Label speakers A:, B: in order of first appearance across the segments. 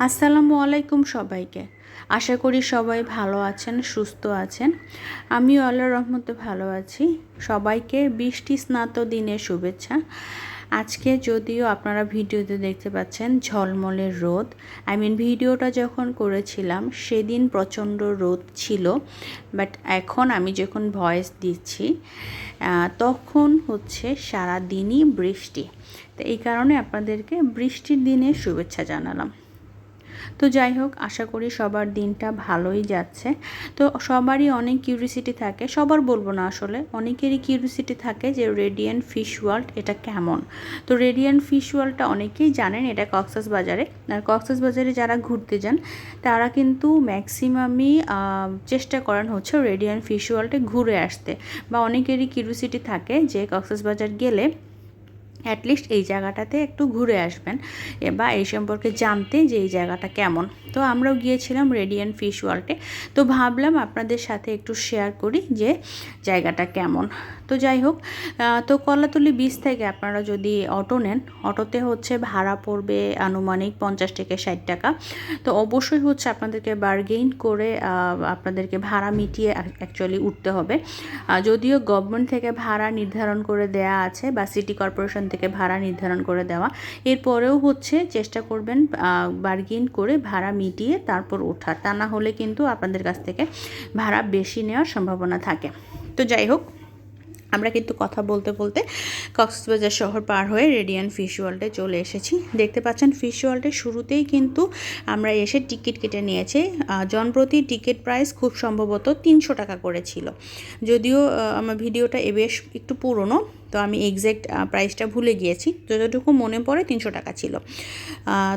A: আসসালামু আলাইকুম সবাইকে। আশা করি সবাই ভালো আছেন, সুস্থ আছেন। আমিও আল্লাহর রহমতে ভালো আছি। সবাইকে বৃষ্টি স্নাত দিনের শুভেচ্ছা। আজকে যদিও আপনারা ভিডিওতে দেখতে পাচ্ছেন ঝলমলে রোদ, ভিডিওটা যখন করেছিলাম সেদিন প্রচণ্ড রোদ ছিল, বাট এখন আমি যখন ভয়েস দিচ্ছি তখন হচ্ছে সারা দিনই বৃষ্টি। তো এই কারণে আপনাদেরকে বৃষ্টির দিনের শুভেচ্ছা জানালাম। তো যাই হোক, আশা করি সবার দিনটা ভালোই যাচ্ছে। তো সবারই অনেক কিউরিসিটি থাকে, সবার বলবো না, আসলে অনেকেরই কিউরিসিটি থাকে যে রেডিয়েন্ট ফিশ ওয়ার্ল্ড এটা কেমন। তো রেডিয়েন্ট ফিশ ওয়ার্ল্ডটা অনেকেই জানেন, এটা কক্সবাজারে। আর কক্সবাজারে যারা ঘুরতে যান তারা কিন্তু ম্যাক্সিমামই চেষ্টা করেন হচ্ছে রেডিয়েন্ট ফিশ ওয়ার্ল্ডে ঘুরে আসতে, বা অনেকেরই কিউরিসিটি থাকে যে কক্সবাজার গেলে অ্যাটলিস্ট এই জায়গাটাতে একটু ঘুরে আসবেন বা এই সম্পর্কে জানতে যে এই জায়গাটা কেমন। তো আমরাও গিয়েছিলাম রেডিয়েন্ট ফিশ ওয়ার্ল্ডে, তো ভাবলাম আপনাদের সাথে একটু শেয়ার করি যে জায়গাটা কেমন। তো যাই হোক, তো কলাতলি বিচ থেকে আপনারা যদি অটো নেন, অটোতে হচ্ছে ভাড়া পড়বে আনুমানিক 50 থেকে 60 টাকা। তো অবশ্যই হচ্ছে আপনাদেরকে বার্গেইন করে আপনাদেরকে ভাড়া মিটিয়ে অ্যাকচুয়ালি উঠতে হবে। যদিও গভর্নমেন্ট থেকে ভাড়া নির্ধারণ করে দেয়া আছে বা সিটি কর্পোরেশন থেকে ভাড়া নির্ধারণ করে দেওয়া, এরপরেও হচ্ছে চেষ্টা করবেন বার্গেইন করে ভাড়া মিটিয়ে তারপর ওঠার, তা না হলে কিন্তু আপনাদের কাছ থেকে ভাড়া বেশি নেওয়ার সম্ভাবনা থাকে। তো যাই হোক, আমরা কিন্তু কথা বলতে বলতে কক্সবাজার শহর পার হয়ে রেডিয়েন্ট ফিশ ওয়ার্ল্ডে চলে এসেছি। দেখতে পাচ্ছেন ফিশ ওয়ার্ল্ডের শুরুতেই কিন্তু আমরা এসে টিকিট কেটে নিয়েছি। জনপ্রতি টিকিট প্রাইস খুব সম্ভবত 300 টাকা করেছিল। যদিও আমার ভিডিওটা বেশ একটু পুরনো, তো আমি এক্স্যাক্ট প্রাইসটা ভুলে গিয়েছি, যতটুকু মনে পড়ে 300 টাকা ছিল।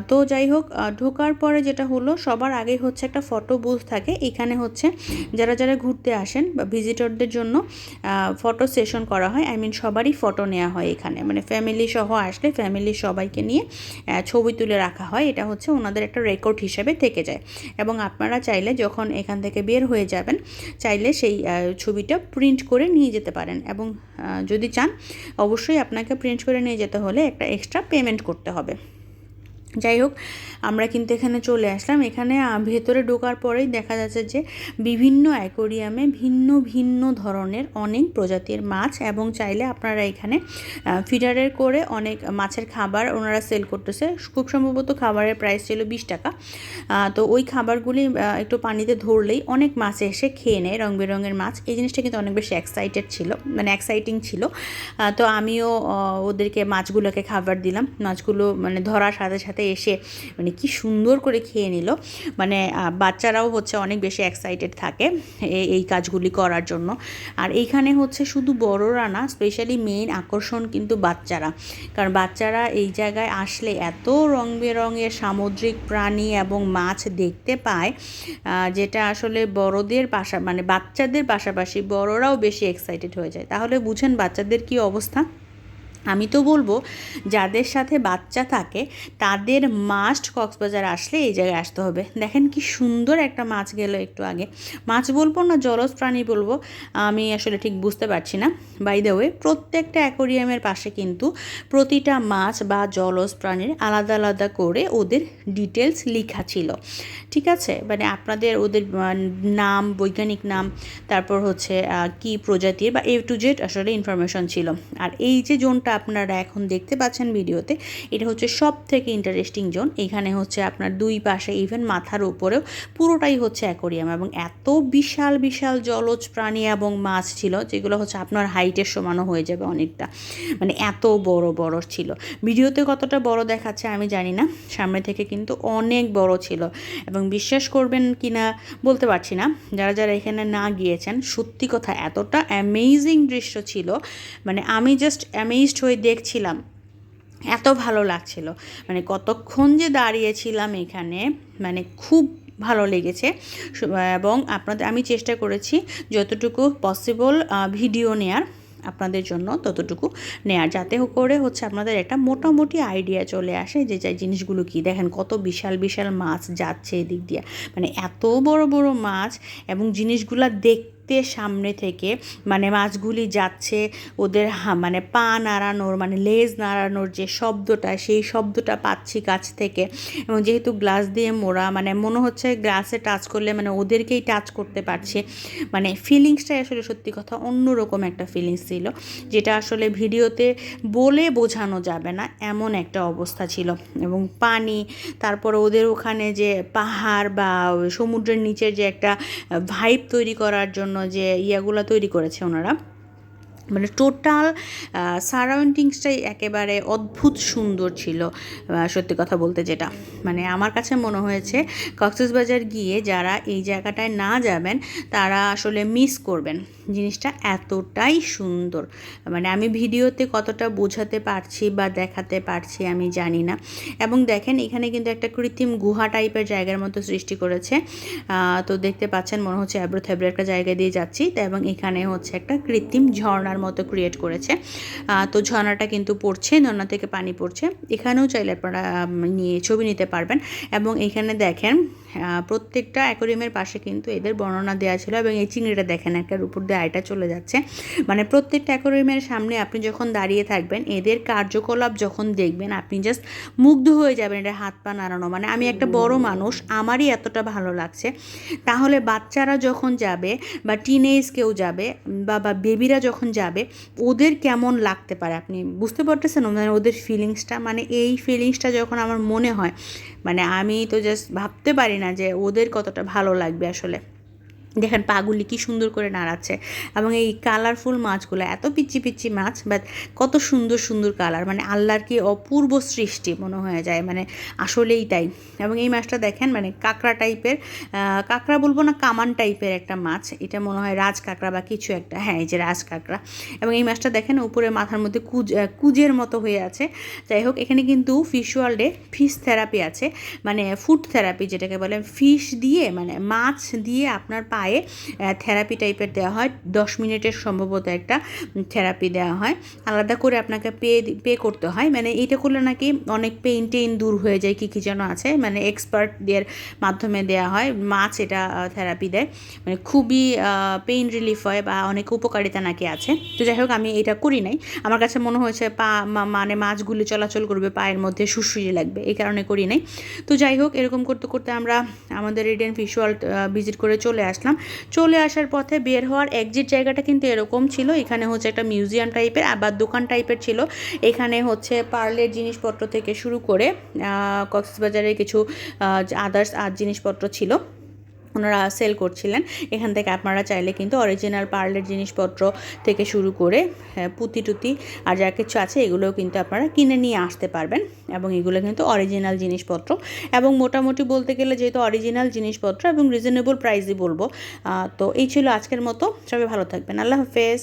A: তো যাই হোক, ঢোকার পরে যেটা হলো, সবার আগে হচ্ছে একটা ফটো বুথ থাকে। এখানে হচ্ছে যারা যারা ঘুরতে আসেন বা ভিজিটরদের জন্য ফটো সেশন করা হয়। সবারই ফটো নেওয়া হয় এখানে, মানে ফ্যামিলি সহ আসলে ফ্যামিলির সবাইকে নিয়ে ছবি তুলে রাখা হয়। এটা হচ্ছে ওনাদের একটা রেকর্ড হিসেবে থেকে যায়, এবং আপনারা চাইলে যখন এখান থেকে বের হয়ে যাবেন, চাইলে সেই ছবিটা প্রিন্ট করে নিয়ে যেতে পারেন, এবং যদি চান অবশ্যই আপনাকে প্রিন্ট করে নিয়ে যেতে হলে একটা এক্সট্রা পেমেন্ট করতে হবে। যাই হোক, আমরা কিন্তু এখানে চলে আসলাম। এখানে ভেতরে ঢোকার পরেই দেখা যাচ্ছে যে বিভিন্ন অ্যাকোরিয়ামে ভিন্ন ভিন্ন ধরনের অনেক প্রজাতির মাছ, এবং চাইলে আপনারা এখানে ফিডারের করে অনেক মাছের খাবার ওনারা সেল করতেছে। খুব সম্ভবত খাবারের প্রাইস ছিল 20 টাকা। তো ওই খাবারগুলি একটু পানিতে ধরলেই অনেক মাছ এসে খেয়ে নেয়, রং বেরঙের মাছ। এই জিনিসটা কিন্তু অনেক বেশি এক্সাইটিং ছিল। তো আমিও ওদেরকে মাছগুলোকে খাবার দিলাম। মাছগুলো মানে ধরার সাথে সাথে এসে মানে কি সুন্দর করে খেয়ে নিল। মানে বাচ্চারাও হচ্ছে অনেক বেশি এক্সাইটেড থাকে এই কাজগুলি করার জন্য। আর এইখানে হচ্ছে শুধু বড়রা না, স্পেশালি মেইন আকর্ষণ কিন্তু বাচ্চারা। কারণ বাচ্চারা এই জায়গায় আসলে এত রং বেরঙের সামুদ্রিক প্রাণী এবং মাছ দেখতে পায়, যেটা আসলে বাচ্চাদের পাশাপাশি বড়রাও বেশি এক্সাইটেড হয়ে যায়। তাহলে বুঝেন বাচ্চাদের কি অবস্থা। আমি তো বলবো যাদের সাথে বাচ্চা থাকে তাদের মাস্ট কক্সবাজার আসলে এই জায়গায় আসতে হবে। দেখেন কি সুন্দর একটা মাছ গেল একটু আগে। মাছ বলবো না জলজ প্রাণী বলবো, আমি আসলে ঠিক বুঝতে পারছি না। বাই দ্য ওয়ে, প্রত্যেকটা অ্যাকোরিয়ামের পাশে কিন্তু প্রতিটা মাছ বা জলজ প্রাণীর আলাদা আলাদা করে ওদের ডিটেলস লেখা ছিল। ঠিক আছে, মানে আপনাদের ওদের নাম, বৈজ্ঞানিক নাম, তারপর হচ্ছে কি প্রজাতির বা A to Z আসলে ইনফরমেশন ছিল। আর এই যে জোনটা আপনারা এখন দেখতে পাচ্ছেন ভিডিওতে, এটা হচ্ছে সব থেকে ইন্টারেস্টিং জোন। এখানে হচ্ছে আপনার দুই পাশে ইভেন মাথার উপরেও পুরোটাই হচ্ছে অ্যাকোরিয়াম, এবং এত বিশাল বিশাল জলজ প্রাণী এবং মাছ ছিল যেগুলো হচ্ছে আপনার হাইটের সমানও হয়ে যাবে অনেকটা, মানে এত বড় বড় ছিল। ভিডিওতে কতটা বড় দেখাচ্ছে আমি জানি না, সামনে থেকে কিন্তু অনেক বড় ছিল, এবং বিশ্বাস করবেন কি না বলতে পারছি না। যারা যারা এখানে না গিয়েছেন, সত্যি কথা এতটা অ্যামেজিং দৃশ্য ছিল, মানে আমি জাস্ট অ্যামেজড হয়ে দেখছিলাম, এত ভালো লাগছিল। মানে কতক্ষণ যে দাঁড়িয়েছিলাম এখানে, মানে খুব ভালো লেগেছে। এবং আমি চেষ্টা করেছি যতটুকু পসিবল ভিডিও নেয়ার আপনাদের জন্য, ততটুকু নেয়ার, যাতে করে হচ্ছে আপনাদের একটা মোটামুটি আইডিয়া চলে আসে যে জিনিসগুলো কি। দেখেন কত বিশাল বিশাল মাছ যাচ্ছে এদিক দিয়ে, মানে এত বড় বড় মাছ, এবং জিনিসগুলো দেখতে দেখতে সামনে থেকে মানে মাছগুলি যাচ্ছে, ওদের মানে পা নাড়ানোর মানে লেজ নাড়ানোর যে শব্দটা, সেই শব্দটা পাচ্ছি কাছ থেকে। এবং যেহেতু গ্লাস দিয়ে মোড়া, মানে মনে হচ্ছে গ্লাসে টাচ করলে মানে ওদেরকেই টাচ করতে পারছি। মানে ফিলিংসটাই আসলে সত্যি কথা অন্যরকম একটা ফিলিংস ছিল, যেটা আসলে ভিডিওতে বলে বোঝানো যাবে না, এমন একটা অবস্থা ছিল। এবং পানি, তারপর ওদের ওখানে যে পাহাড় বা সমুদ্রের নিচের যে একটা ভাইব তৈরি করার জন্য যে ইয়াগুলো তৈরি করেছে ওনারা, মানে টোটাল সারাউন্ডিংসটাই একেবারে অদ্ভুত সুন্দর ছিল। সত্যি কথা বলতে যেটা মানে আমার কাছে মনে হয়েছে, কক্সবাজার গিয়ে যারা এই জায়গাটায় না যাবেন তারা আসলে মিস করবেন। জিনিসটা এতটাই সুন্দর, মানে আমি ভিডিওতে কতটা বোঝাতে পারছি বা দেখাতে পারছি আমি জানি না। এবং দেখেন এখানে কিন্তু একটা কৃত্রিম গুহা টাইপের জায়গার মতো সৃষ্টি করেছে। তো দেখতে পাচ্ছেন মনে হচ্ছে অ্যাব্রো থ্যাব্রো একটা জায়গা দিয়ে যাচ্ছি, তো এবং এখানে হচ্ছে একটা কৃত্রিম ঝর্ণার মতো ক্রিয়েট করেছে। তো ঝর্ণাটা কিন্তু পড়ছে, ঝর্ণা থেকে পানি পড়ছে। এখানেও চাইলে আপনারা নিয়ে ছবি নিতে পারবেন। এবং এখানে দেখেন প্রত্যেকটা অ্যাকোয়ারিয়ামের পাশে কিন্তু এদের বর্ণনা দেওয়া ছিল। এবং এই চিংড়িটা দেখেন একটার উপর দিয়ে আয়টা চলে যাচ্ছে। মানে প্রত্যেকটা অ্যাকোয়ারিয়ামের সামনে আপনি যখন দাঁড়িয়ে থাকবেন, এদের কার্যকলাপ যখন দেখবেন, আপনি জাস্ট মুগ্ধ হয়ে যাবেন। এটা হাত পা নাড়ানো, মানে আমি একটা বড় মানুষ, আমারই এতটা ভালো লাগছে, তাহলে বাচ্চারা যখন যাবে বা টিনেজ কেউ যাবে বা বেবিরা যখন যাবে, ওদের কেমন লাগতে পারে আপনি বুঝতে পারতেছেন? মানে ওদের ফিলিংসটা, মানে এই ফিলিংসটা যখন আমার মনে হয়, মানে আমি তো জাস্ট ভাবতে পারি না যে ওদের কতটা ভালো লাগবে আসলে। দেখেন পাগুলি কি সুন্দর করে নাড়াচ্ছে। এবং এই কালারফুল মাছগুলো, এত পিচ্ছি পিচ্ছি মাছ, বাট কত সুন্দর সুন্দর কালার, মানে আল্লাহর কি অপূর্ব সৃষ্টি মনে হয়ে যায়, মানে আসলেই তাই। এবং এই মাছটা দেখেন মানে কাঁকড়া টাইপের, কাঁকড়া বলবো না, কামান টাইপের একটা মাছ, এটা মনে হয় রাজ কাঁকড়া বা কিছু একটা, হ্যাঁ এই যে রাজ কাঁকড়া। এবং এই মাছটা দেখেন উপরে মাথার মধ্যে কুজের মতো হয়ে আছে। যাই হোক, এখানে কিন্তু ফিশ ওয়ার্ল্ডে ফিশ থেরাপি আছে, মানে ফুড থেরাপি যেটাকে বলে, ফিশ দিয়ে মানে মাছ দিয়ে আপনার পায়ে থেরাপি টাইপের দেওয়া হয়। 10 মিনিটের সম্ভবত একটা থেরাপি দেওয়া হয়, আলাদা করে আপনাকে পে করতে হয়। মানে এইটা করলে নাকি অনেক পেইন দূর হয়ে যায়, কী যেন আছে, মানে এক্সপার্টদের মাধ্যমে দেওয়া হয়। মাছ এটা থেরাপি দেয়, মানে খুবই পেইন রিলিফ হয় বা অনেক উপকারিতা নাকি আছে। তো যাই হোক, আমি এটা করি নাই, আমার কাছে মনে হয়েছে মানে মাছগুলি চলাচল করবে পায়ের মধ্যে, সুসুরি লাগবে, এই কারণে করি নাই। তো যাই হোক, এরকম করতে করতে আমরা আমাদের ইডেন ফিশ ওয়ার্ল্ড ভিজিট করে চলে আসলাম। চলে আসার পথে বের হওয়ার এক্সিট জায়গাটা কিন্তু এরকম ছিল, এখানে হচ্ছে একটা মিউজিয়াম টাইপের আবার দোকান টাইপের ছিল। এখানে হচ্ছে পার্লের জিনিসপত্র থেকে শুরু করে কক্সবাজারের কিছু আদার্স জিনিসপত্র ছিল, ওনারা সেল করছিলেন। এখান থেকে আপনারা চাইলে কিন্তু অরিজিনাল পার্লের জিনিসপত্র থেকে শুরু করে পুঁতি টুতি আর যা কিছু আছে এগুলোও কিন্তু আপনারা কিনে নিয়ে আসতে পারবেন। এবং এগুলো কিন্তু অরিজিনাল জিনিসপত্র, এবং মোটামুটি বলতে গেলে যেহেতু অরিজিনাল জিনিসপত্র এবং রিজনেবল প্রাইসই বলবো। তো এই ছিল আজকের মতো, সবাই ভালো থাকবেন, আল্লাহ হাফেজ।